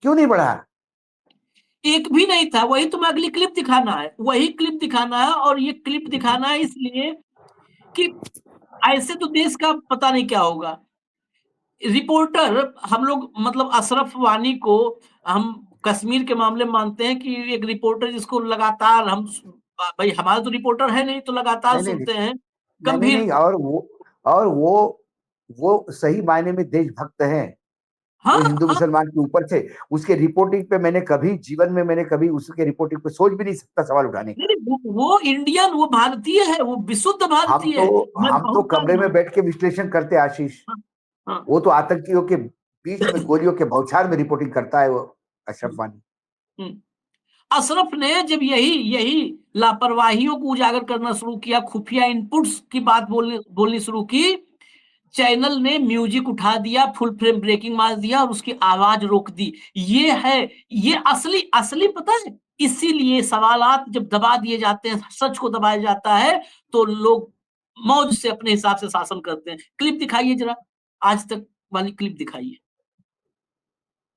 क्यों नहीं बढ़ाया। एक भी नहीं था। वही तो मैं अगली क्लिप दिखाना है, वही क्लिप दिखाना है, और ये क्लिप दिखाना है इसलिए कि ऐसे तो देश का पता नहीं क्या होगा। रिपोर्टर हम लोग, मतलब अशरफ वानी को हम कश्मीर के मामले में मानते हैं कि एक रिपोर्टर जिसको लगातार हम, भाई हमारा तो रिपोर्टर है नहीं तो लगातार सुनते हैं गंभीर। नहीं, और वो सही मायने में देशभक्त हैं। वो हिंदू मुसलमान के ऊपर से उसके रिपोर्टिंग पे मैंने कभी जीवन में, मैंने कभी उसके रिपोर्टिंग पे सोच भी नहीं सकता सवाल उठाने का। वो इंडियन, वो भारतीय है, वो विशुद्ध भारतीय है। हम तो कमरे में बैठ के विश्लेषण करते आशीष, वो तो आतंकियों के बीच में गोलियों के बौछार में रिपोर्टिंग करता है वो अशरफ वानी। अशरफ ने जब यही लापरवाहियों को उजागर करना शुरू किया, खुफिया इनपुट्स की बात बोलनी शुरू की, चैनल ने म्यूजिक उठा दिया, फुल फ्रेम ब्रेकिंग मार दिया और उसकी आवाज रोक दी। ये है, ये असली पता है। इसीलिए सवालात जब दबा दिए जाते हैं, सच को दबाया जाता है, तो लोग मौज से अपने हिसाब से शासन करते हैं। क्लिप दिखाइए जरा, आज तक वाली क्लिप दिखाइए।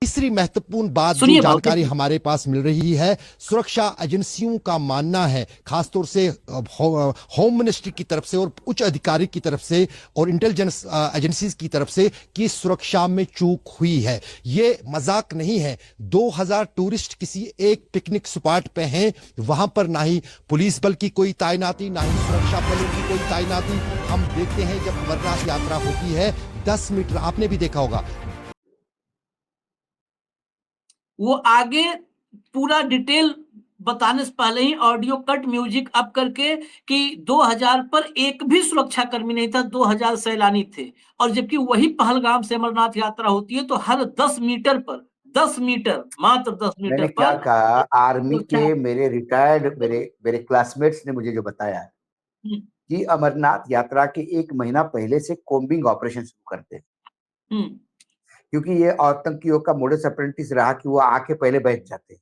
तीसरी महत्वपूर्ण बात जो जानकारी हमारे पास मिल रही है, सुरक्षा एजेंसियों का मानना है, खासतौर से होम मिनिस्ट्री की तरफ से और उच्च अधिकारी की तरफ से और इंटेलिजेंस एजेंसीज की तरफ से, कि सुरक्षा में चूक हुई है। ये मजाक नहीं है। 2000 टूरिस्ट किसी एक पिकनिक स्पॉट पे हैं, वहां पर ना ही पुलिस बल की कोई तैनाती, ना ही सुरक्षा बलों की कोई तैनाती। हम देखते हैं जब अमरनाथ यात्रा होती है, 10 मीटर, आपने भी देखा होगा, वो आगे पूरा डिटेल बताने से पहले ही ऑडियो कट म्यूजिक अप करके कि 2000 पर एक भी सुरक्षा कर्मी नहीं था, 2000 सैलानी थे। और जबकि वही पहलगाम से अमरनाथ यात्रा होती है तो हर 10 मीटर पर 10 मीटर, मात्र 10 मैंने मीटर क्या पर कहा, आर्मी सुरक्षा। के मेरे रिटायर्ड मेरे मेरे क्लासमेट्स ने मुझे जो बताया हुँ, कि अमरनाथ यात्रा के 1 महीना पहले से कोम्बिंग ऑपरेशन शुरू करते हैं, हुँ, क्योंकि ये आतंकियों का मोडस ऑपरेंडी रहा कि वो आके पहले बैठ जाते हैं,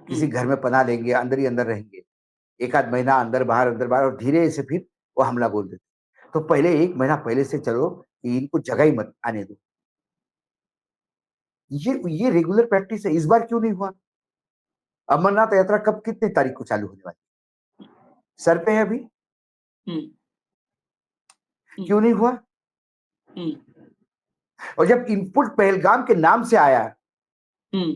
किसी हुँ, घर में पनाह लेंगे, अंदर ही अंदर रहेंगे, एक आध महीना अंदर बाहर और धीरे से फिर वो हमला बोल देते। तो पहले 1 महीना पहले से चलो कि इनको जगह ही मत आने दो। ये रेगुलर प्रैक्टिस है, इस बार क्यों नहीं हुआ? अमरनाथ यात्रा कब कितने तारीख को चालू होने वाली? सर पे है अभी, हुँ, हुँ, क्यों नहीं हुआ? हुँ, और जब इनपुट पहलगाम के नाम से आया, हुँ,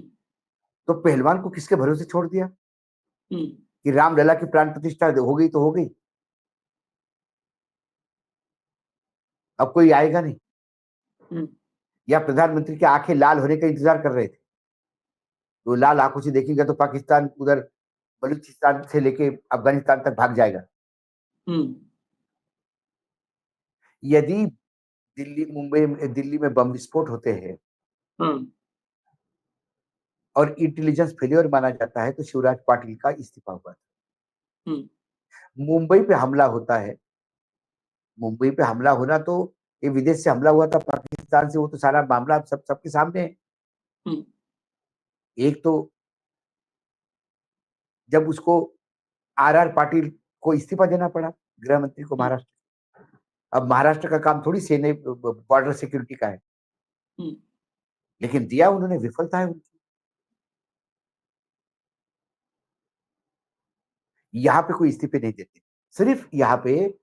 तो पहलवान को किसके भरोसे छोड़ दिया हुँ, कि रामलला की प्राण प्रतिष्ठा हो गई तो हो गई, अब कोई आएगा नहीं। हुँ, या प्रधानमंत्री की आंखें लाल होने का इंतजार कर रहे थे, तो लाल आंखों से देखेंगे तो पाकिस्तान उधर बलूचिस्तान से लेके अफगानिस्तान तक भाग जाएगा। हुँ, यदि दिल्ली में बम विस्फोट होते हैं हाँ, और इंटेलिजेंस फेल्योर माना जाता है, तो शिवराज पाटिल का इस्तीफा हुआ था। हुँ, मुंबई पे हमला होता है, मुंबई पे हमला होना तो ये विदेश से हमला हुआ था पाकिस्तान से, वो तो सारा मामला सबके सामने है। हुँ, एक तो जब उसको आर पाटिल को इस्तीफा देना पड़ा, गृह मंत्री को हुँ, महाराष्ट्र। अब महाराष्ट्र का काम थोड़ी सेना बॉर्डर सिक्योरिटी का है, हुँ, लेकिन दिया उन्होंने, विफलता है उनकी। यहाँ पे कोई इस्तीफे नहीं देते, सिर्फ यहाँ पे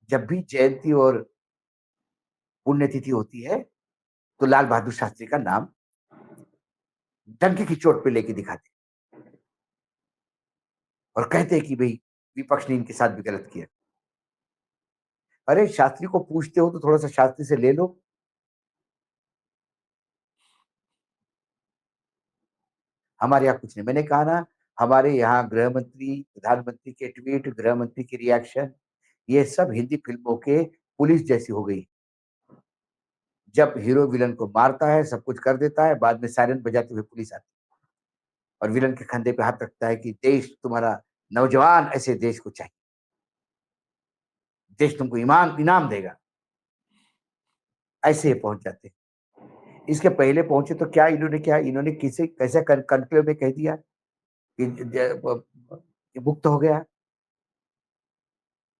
जब भी जयंती और पुण्यतिथि होती है तो लाल बहादुर शास्त्री का नाम डंके की चोट पे लेके दिखाते और कहते हैं कि भाई विपक्ष ने इनके साथ भी गलत किया। अरे शास्त्री को पूछते हो तो थोड़ा सा शास्त्री से ले लो। हमारे यहाँ कुछ नहीं, मैंने कहा ना, हमारे यहाँ गृह मंत्री, प्रधानमंत्री के ट्वीट, गृह मंत्री के रिएक्शन, ये सब हिंदी फिल्मों के पुलिस जैसी हो गई। जब हीरो विलन को मारता है, सब कुछ कर देता है, बाद में सायरन बजाते हुए पुलिस आती है और विलन के कंधे पे हाथ रखता है कि देश तुम्हारा नौजवान ऐसे देश को चाहिए, देश तुमको इनाम देगा। ऐसे पहुंच जाते हैं। इसके पहले पहुंचे तो क्या इन्होंने किसे कैसे कॉन्क्लेव में कह दिया कि मुक्त हो गया,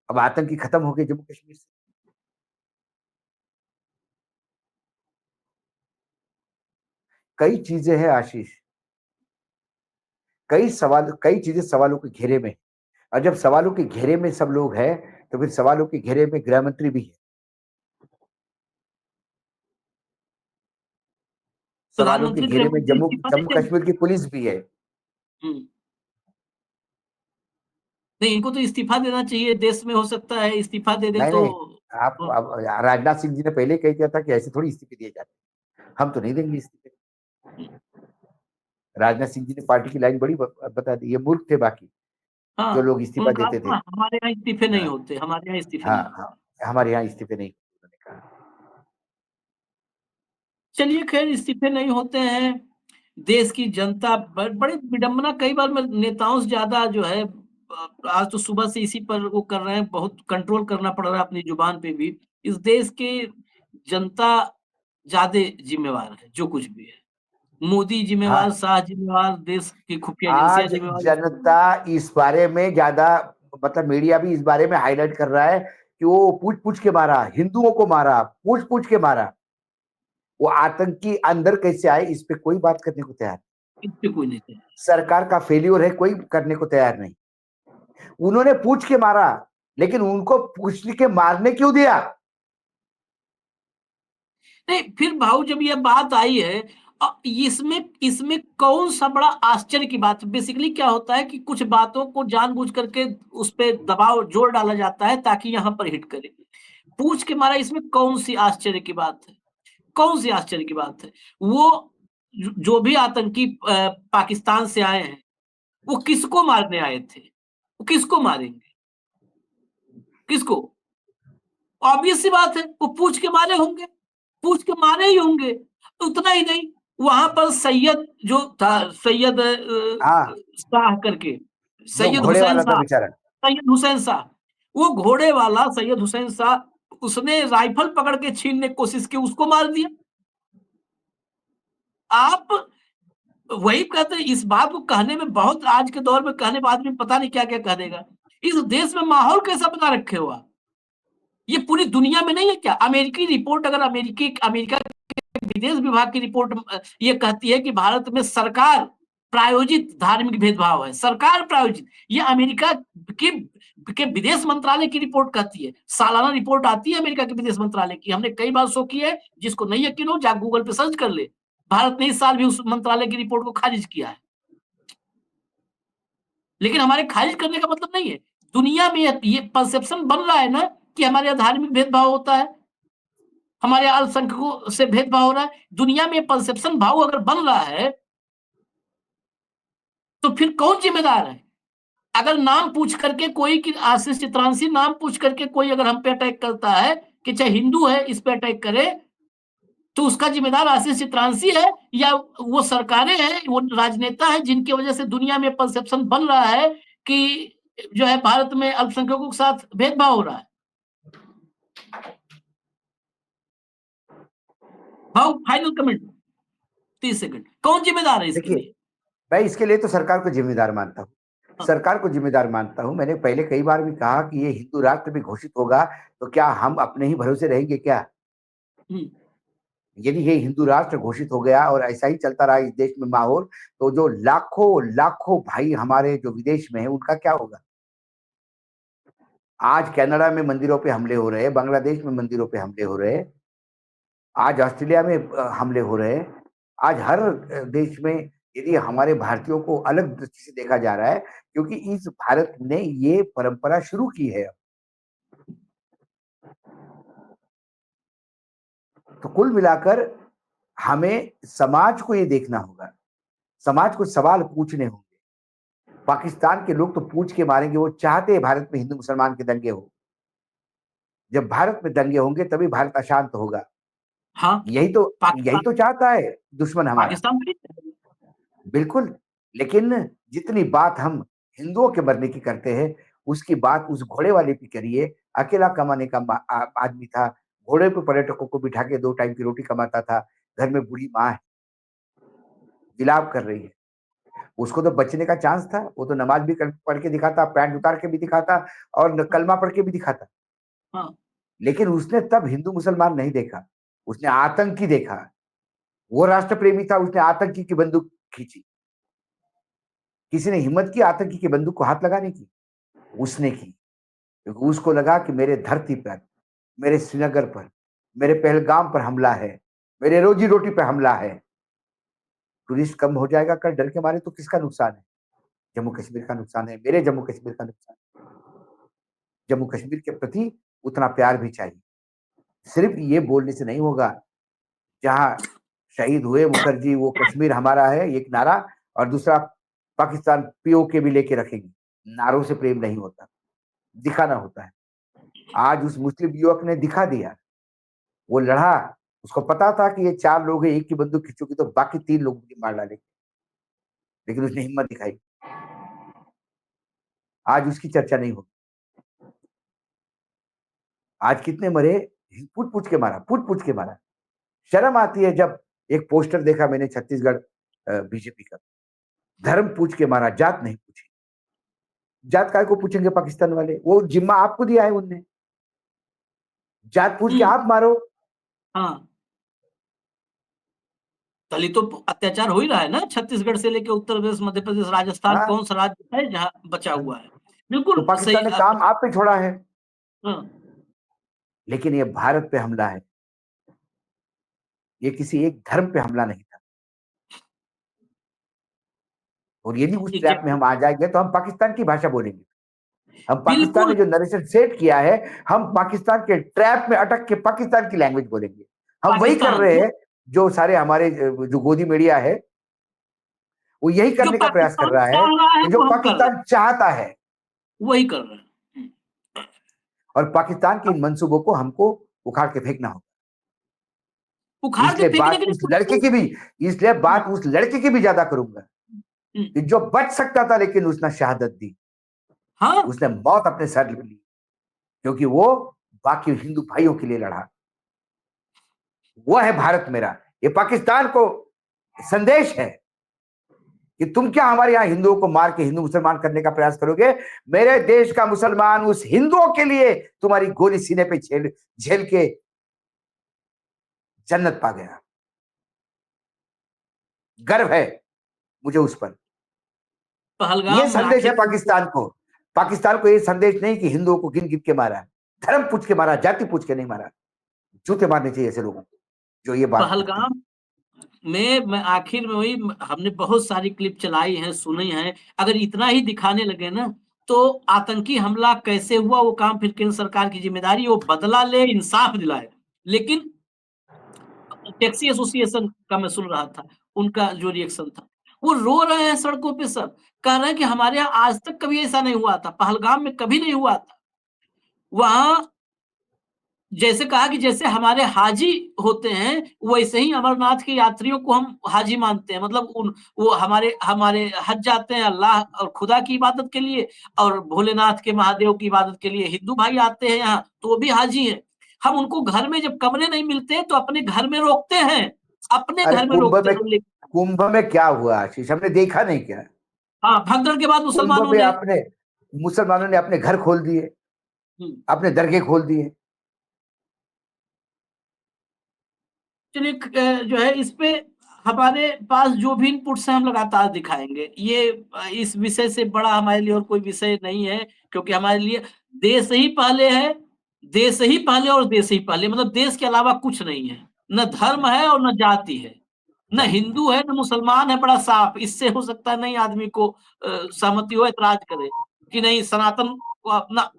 अब आतंकी खत्म हो गए जम्मू कश्मीर से। कई चीजें हैं आशीष, कई चीजें सवालों के घेरे में, और जब सवालों के घेरे में सब लोग हैं तो फिर सवालों के घेरे में गृह मंत्री भी है, सवालों के प्रधानमंत्री घेरे में गृहमंत्री इस्तीफा दे जम्मू देंगे। कश्मीर की पुलिस भी है। हुँ, नहीं इनको तो इस्तीफा देना चाहिए, देश में हो सकता है इस्तीफा दे दें नहीं तो। नहीं, आप हाँ, अब राजनाथ सिंह जी ने पहले कह दिया था कि ऐसे थोड़ी इस्तीफे दिए जाते, हम तो नहीं देंगे इस्तीफे। हुँ, राजनाथ सिंह जी ने पार्टी की लाइन बड़ी बता दी, ये मूर्ख थे बाकी जो हाँ, लोग इस्तीफा उन्होंने कहा देते थे। था हमारे यहाँ इस्तीफे नहीं हाँ होते, हमारे यहाँ इस्तीफे हाँ नहीं होते। हाँ, हमारे यहाँ इस्तीफे नहीं, उन्होंने कहा। चलिए खैर इस्तीफे नहीं होते हैं, देश की जनता बड़ी विडंबना, कई बार मैं नेताओं से ज़्यादा जो है आज तो सुबह से इसी पर वो कर रहे हैं, बहुत कंट्रोल करना पड़ रहा है अपनी जुबान पे भी। इस देश की जनता ज़्यादा ज़िम्मेवार है, जो कुछ भी है। मोदी ज़िम्मेवार, हाँ, शाह ज़िम्मेवार, देश की खुफिया एजेंसियाँ आज ज़िम्मेवार। जनता इस बारे में ज्यादा, मतलब मीडिया भी इस बारे में हाईलाइट कर रहा है कि वो पूछ पूछ के मारा, हिंदुओं को मारा, पूछ पूछ के मारा, वो आतंकी अंदर कैसे आए इस पे कोई बात करने को तैयार नहीं। इस पे कोई नहीं तैयार। सरकार का फेल्योर है, कोई करने को तैयार नहीं। उन्होंने पूछ के मारा, लेकिन उनको पूछ के मारने क्यों दिया? नहीं, फिर भाऊ जब ये बात आई है इसमें इसमें कौन-सा बड़ा आश्चर्य की बात है? बेसिकली क्या होता है कि कुछ बातों को जानबूझ करके उस पे दबाव जोर डाला जाता है ताकि यहाँ पर हिट करे। पूछ के मारा, इसमें कौन-सी आश्चर्य की बात है? कौन-सी आश्चर्य की बात है? वो जो भी आतंकी पाकिस्तान से आए हैं, वो किसको मारने आए थे? वो किसको मारेंगे? किसको? ऑब्वियस सी बात है, वो पूछ के मारे होंगे, पूछ के मारे ही होंगे। उतना ही नहीं, वहां पर सैयद जो था, सैयद हाँ, शाह करके, जो सैयद घोड़े हुसैन वाला था शाह, बेचारा। सैयद हुसैन शाह, वो घोड़े वाला सैयद हुसैन शाह, उसने राइफल पकड़ के छीनने की कोशिश की, उसको मार दिया। आप वही कहते हैं, इस बात को कहने में बहुत, आज के दौर में कहने में आदमी पता नहीं क्या क्या कह देगा। इस देश में माहौल कैसा बना रखे हो आप? ये पूरी दुनिया में नहीं है क्या? अमेरिकी रिपोर्ट, अगर अमेरिका के विदेश विभाग की रिपोर्ट ये कहती है कि भारत में सरकार प्रायोजित धार्मिक भेदभाव है, सरकार प्रायोजित, ये अमेरिका के विदेश मंत्रालय की रिपोर्ट कहती है। सालाना रिपोर्ट आती है अमेरिका के विदेश मंत्रालय की, हमने कई बार शो की है। जिसको नहीं यकीन हो, जा गूगल पे सर्च कर ले। भारत ने इस साल भी उस मंत्रालय की रिपोर्ट को खारिज किया है। लेकिन हमारे खारिज करने का मतलब नहीं है, दुनिया में ये परसेप्शन बन रहा है ना कि हमारे यहाँ धार्मिक भेदभाव होता है, हमारे अल्पसंख्यकों से भेदभाव हो रहा है। दुनिया में परसेप्शन भाव अगर बन रहा है तो फिर कौन जिम्मेदार है? अगर नाम पूछ करके कोई की आशीष चित्रांशी नाम पूछ करके कोई अगर हम पे अटैक करता है कि चाहे हिंदू है इस पे अटैक करे, तो उसका जिम्मेदार आशीष चित्रांशी है या वो सरकारें हैं, वो राजनेता है जिनकी वजह से दुनिया में परसेप्शन बन रहा है कि जो है भारत में अल्पसंख्यकों के साथ भेदभाव हो रहा है। भाव फाइनल कमेंट 30 सेकंड, कौन जिम्मेदार है इसके देखिए, लिए? मैं इसके लिए तो सरकार को जिम्मेदार मानता हूँ। हाँ। सरकार को जिम्मेदार मानता हूँ। मैंने पहले कई बार भी कहा कि ये हिंदू राष्ट्र भी घोषित होगा तो क्या हम अपने ही भरोसे रहेंगे क्या? हम्म, यदि ये हिंदू राष्ट्र घोषित हो गया और ऐसा ही चलता रहा इस देश में माहौल, तो जो लाखों लाखों भाई हमारे जो विदेश में हैं उनका क्या होगा? आज कनाडा में मंदिरों पे हमले हो रहे हैं, बांग्लादेश में मंदिरों पे हमले हो रहे हैं, आज ऑस्ट्रेलिया में हमले हो रहे हैं। आज हर देश में यदि हमारे भारतीयों को अलग दृष्टि से देखा जा रहा है, क्योंकि इस भारत ने ये परंपरा शुरू की है। तो कुल मिलाकर हमें समाज को ये देखना होगा, समाज को सवाल पूछने होंगे। पाकिस्तान के लोग तो पूछ के मारेंगे, वो चाहते हैं भारत में हिंदू मुसलमान के दंगे हो। जब भारत में दंगे होंगे तभी भारत अशांत होगा। हाँ, यही तो चाहता है दुश्मन हमारा। पाकिस्तान बिल्कुल, लेकिन जितनी बात हम हिंदुओं के मरने की करते हैं, उसकी बात उस घोड़े वाले की करिए। अकेला कमाने का आदमी था, घोड़े पे पर्यटकों को बिठा के 2 टाइम की रोटी कमाता था। घर में बूढ़ी माँ है, विलाप कर रही है। उसको तो बचने का चांस था, वो तो नमाज भी पढ़ के दिखाता, पैंट उतार के भी दिखाता और कलमा पढ़ के भी दिखाता। हाँ, लेकिन उसने तब हिंदू मुसलमान नहीं देखा, उसने आतंकी देखा। वो राष्ट्र प्रेमी था, उसने आतंकी की बंदूक खींची। किसी ने हिम्मत की आतंकी की बंदूक को हाथ लगाने की? उसने की, क्योंकि उसको लगा कि मेरे धरती पर, मेरे श्रीनगर पर, मेरे पहलगाम पर हमला है, मेरे रोजी रोटी पर हमला है। टूरिस्ट कम हो जाएगा कल डर के मारे, तो किसका नुकसान है? जम्मू कश्मीर का नुकसान है, मेरे जम्मू कश्मीर का नुकसान है। जम्मू कश्मीर के प्रति उतना प्यार भी चाहिए। सिर्फ ये बोलने से नहीं होगा। जहां शहीद हुए मुखर्जी, वो कश्मीर हमारा है एक नारा, और दूसरा पाकिस्तान पीओके भी लेके रखेंगे। नारों से प्रेम नहीं होता, दिखाना होता है। आज उस मुस्लिम युवक ने दिखा दिया, वो लड़ा। उसको पता था कि ये 4 लोग हैं, एक की बंदूक खींचोगी तो बाकी 3 लोग मुझे मार डालेंगे, लेकिन उसने हिम्मत दिखाई। आज उसकी चर्चा नहीं होगी। आज कितने मरे, पूछ पूछ के मारा, पूछ पूछ के मारा। शर्म आती है जब एक पोस्टर देखा मैंने छत्तीसगढ़ बीजेपी का, धर्म पूछ के मारा, जात नहीं पूछी। जात काय को पूछेंगे पाकिस्तान वाले? वो जिम्मा आपको दिया है उनने, जात पूछ के आप मारो। हाँ, दलितों पर अत्याचार हो ही रहा है ना, छत्तीसगढ़ से लेके उत्तर प्रदेश, मध्य प्रदेश, राजस्थान, हाँ, कौन सा राज्य है जहाँ बचा हुआ है? तो बिल्कुल सही। पाकिस्तान ने काम आप पे छोड़ा है। हाँ, लेकिन ये भारत पे हमला है, ये किसी एक धर्म पे हमला नहीं था। और यदि उस ट्रैप में हम आ जाएंगे तो हम पाकिस्तान की भाषा बोलेंगे। हम पाकिस्तान ने जो नरेशन सेट किया है, हम पाकिस्तान के ट्रैप में अटक के पाकिस्तान की लैंग्वेज बोलेंगे। हम वही कर रहे हैं जो सारे हमारे जो गोदी मीडिया है, वो यही जो करने का प्रयास कर पाकिस्तान रहा है चाह रहा है कि जो वो हम कर रहे पाकिस्तान चाहता है, हैं, वही कर रहे हैं। और पाकिस्तान के इन मंसूबों को हमको उखाड़ के फेंकना होगा। उखाड़ के इसलिए फेंकने बात के लिए उस लड़के की भी इसलिए बात उस लड़के की भी ज्यादा करूंगा कि जो बच सकता था लेकिन उसने शहादत दी, हाँ, उसने मौत अपने सर ली, क्योंकि वो बाकी हिंदू भाइयों के लिए लड़ा। वो है भारत मेरा। ये पाकिस्तान को संदेश है कि तुम क्या हमारे यहाँ हिंदुओं को मार के हिंदू मुसलमान करने का प्रयास करोगे? मेरे देश का मुसलमान उस हिंदुओं के लिए तुम्हारी गोली सीने पे झेल के जन्नत पा गया। गर्व है मुझे उस पर। ये पहलगाम में संदेश है आखिर पाकिस्तान को ये संदेश नहीं कि हिंदुओं को गिन गिन के मारा, धर्म पूछ के मारा, जाति पूछ के नहीं मारा। जूते मारने चाहिए ऐसे लोगों को जो ये बात करते हैं। पहलगाम में मैं आखिर में वही, हमने बहुत सारी क्लिप चलाई है, सुनी है। अगर इतना ही दिखाने लगे ना तो आतंकी हमला कैसे हुआ वो काम फिर केंद्र सरकार की जिम्मेदारी है, वो बदला ले, इंसाफ दिलाए। लेकिन टैक्सी एसोसिएशन का मैं सुन रहा था, उनका जो रिएक्शन था, वो रो रहे हैं सड़कों पे, सब कह रहे हैं कि हमारे यहाँ आज तक कभी ऐसा नहीं हुआ था, पहलगाम में कभी नहीं हुआ था। वहां जैसे कहा कि जैसे हमारे हाजी होते हैं वैसे ही अमरनाथ के यात्रियों को हम हाजी मानते हैं। मतलब वो हमारे हमारे हज जाते हैं अल्लाह और खुदा की इबादत के लिए, और भोलेनाथ के महादेव की इबादत के लिए हिंदू भाई आते हैं यहाँ तो वो भी हाजी हैं। हम उनको घर में जब कमरे नहीं मिलते तो अपने घर में रोकते हैं, अपने अरे घर में रोकते हैं। कुंभ में क्या हुआ आशीष, हमने देखा नहीं क्या? हाँ, भगदड़ के बाद कुंभ मुसलमानों में ने अपने मुसलमानों ने अपने घर खोल दिए, हम्म, अपने दरगाह खोल दिए। चलिए जो है इस पे हमारे पास जो भी इनपुट्स हैं हम लगातार दिखाएंगे। ये इस विषय से बड़ा हमारे लिए और कोई विषय नहीं है, क्योंकि हमारे लिए देश ही पहले है, देश ही पहले और देश ही पहले। मतलब देश के अलावा कुछ नहीं है, न धर्म है और न जाति है, न हिंदू है न मुसलमान है। बड़ा साफ, इससे हो सकता है नहीं आदमी को सहमति हो, ऐतराज करे कि नहीं सनातन को अपना।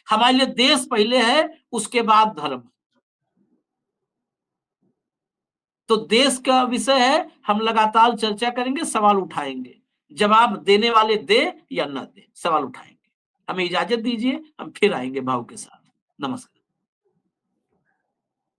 हमारे लिए देश पहले है, उसके बाद धर्म। तो देश का विषय है, हम लगातार चर्चा करेंगे, सवाल उठाएंगे, जवाब देने वाले दे या न दे, सवाल उठाएंगे। हमें इजाजत दीजिए, हम फिर आएंगे भाव के साथ। नमस्कार।